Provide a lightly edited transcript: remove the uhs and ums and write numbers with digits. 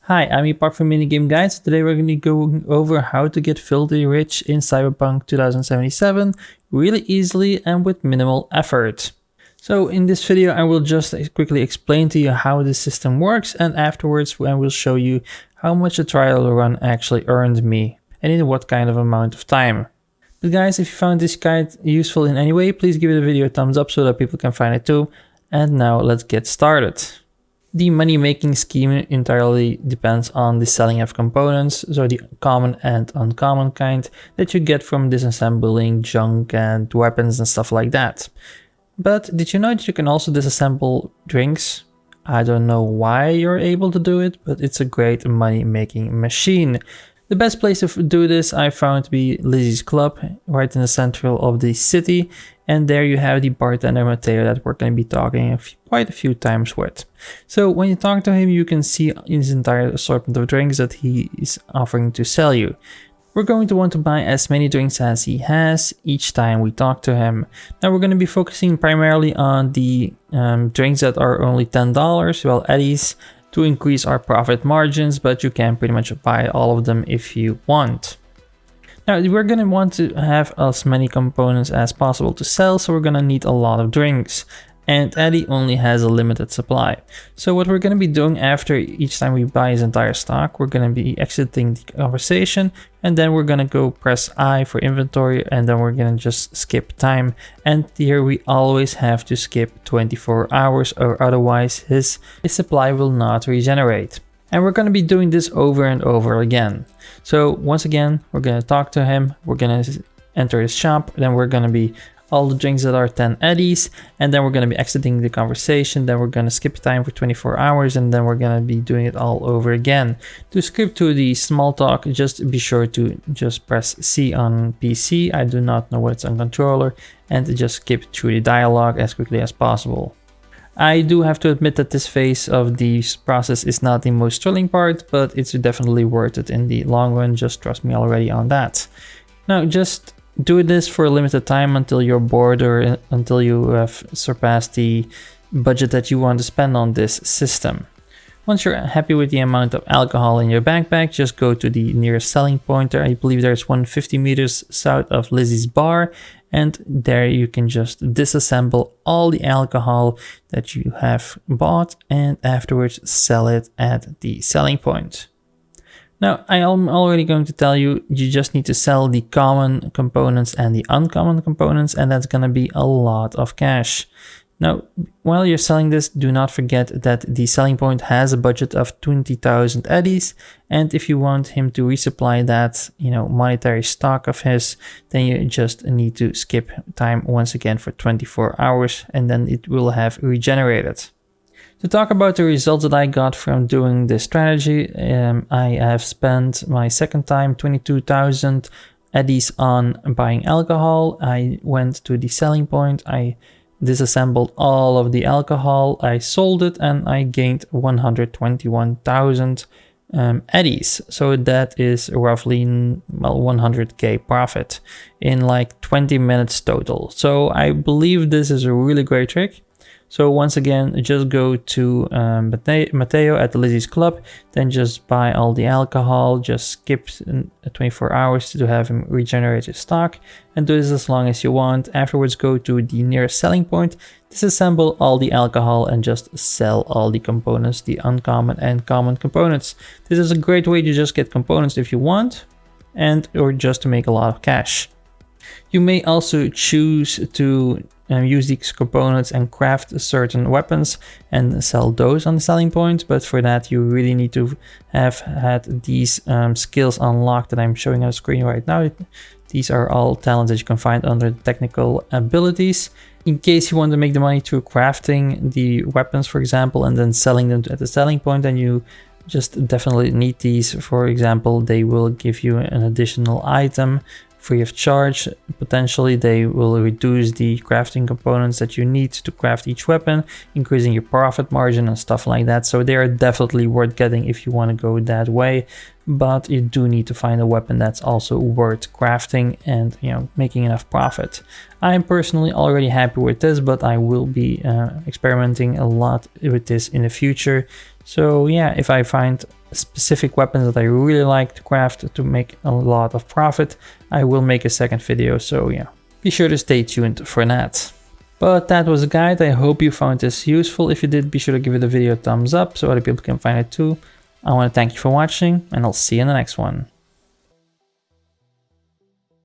Hi, I'm Epokk from Minigame Guides. Today we're going to be going over how to get filthy rich in Cyberpunk 2077 really easily and with minimal effort. So in this video I will just quickly explain to you how this system works, and afterwards I will show you how much a trial run actually earned me and in what kind of amount of time. But guys, if you found this guide useful in any way, please give the video a thumbs up so that people can find it too. And now let's get started. The money-making scheme entirely depends on the selling of components, so the common and uncommon kind that you get from disassembling junk and weapons and stuff like that. But did you know that you can also disassemble drinks? I don't know why you're able to do it, but it's a great money-making machine. The best place to do this I found to be Lizzie's Club, right in the center of the city, and there you have the bartender Matteo that we're going to be talking quite a few times with. So when you talk to him, you can see his entire assortment of drinks that he is offering to sell you. We're going to want to buy as many drinks as he has each time we talk to him. Now we're going to be focusing primarily on the drinks that are only $10, well, EDDIES, to increase our profit margins, but you can pretty much buy all of them if you want. Now we're going to want to have as many components as possible to sell, so we're going to need a lot of drinks, and Eddie only has a limited supply. So what we're going to be doing after each time we buy his entire stock, we're going to be exiting the conversation, and then we're going to go press I for inventory, and then we're going to just skip time. And here we always have to skip 24 hours, or otherwise his supply will not regenerate. And we're going to be doing this over and over again. So once again, we're going to talk to him, we're going to enter his shop, then we're going to be all the drinks that are 10 EDDIES, and then we're going to be exiting the conversation, then we're going to skip time for 24 hours, and then we're going to be doing it all over again. To skip to the small talk, just be sure to just press C on PC, I do not know what's on controller, and just skip through the dialogue as quickly as possible. I do have to admit that this phase of the process is not the most thrilling part, but it's definitely worth it in the long run, just trust me already on that. Now just do this for a limited time until you're bored or until you have surpassed the budget that you want to spend on this system. Once you're happy with the amount of alcohol in your backpack, just go to the nearest selling point. There, I believe there's 150 meters south of Lizzie's bar, and there you can just disassemble all the alcohol that you have bought and afterwards sell it at the selling point. Now, I am already going to tell you, you just need to sell the common components and the uncommon components, and that's going to be a lot of cash. Now, while you're selling this, do not forget that the selling point has a budget of 20,000 EDDIES, and if you want him to resupply that, monetary stock of his, then you just need to skip time once again for 24 hours, and then it will have regenerated. To talk about the results that I got from doing this strategy, I have spent my second time 22,000 EDDIES on buying alcohol. I went to the selling point, I disassembled all of the alcohol, I sold it, and I gained 121,000 EDDIES. So that is roughly 100k profit in like 20 minutes total. So I believe this is a really great trick. So once again, just go to Matteo at the Lizzie's Club, then just buy all the alcohol, just skip 24 hours to have him regenerate his stock, and do this as long as you want. Afterwards, go to the nearest selling point, disassemble all the alcohol, and just sell all the components, the uncommon and common components. This is a great way to just get components if you want, or just to make a lot of cash. You may also choose to use these components and craft certain weapons and sell those on the selling point, but for that you really need to have had these skills unlocked that I'm showing on the screen right now. These are all talents that you can find under technical abilities. In case you want to make the money through crafting the weapons, for example, and then selling them at the selling point, then you just definitely need these. For example, they will give you an additional item free of charge. Potentially they will reduce the crafting components that you need to craft each weapon, increasing your profit margin and stuff like that. So they are definitely worth getting if you want to go that way, but you do need to find a weapon that's also worth crafting and making enough profit. I'm personally already happy with this, but I will be experimenting a lot with this in the future. So yeah, if I find specific weapons that I really like to craft to make a lot of profit, I will make a second video, so yeah, be sure to stay tuned for that. But that was a guide. I hope you found this useful. If you did, be sure to give the video a thumbs up so other people can find it too. I want to thank you for watching, and I'll see you in the next one.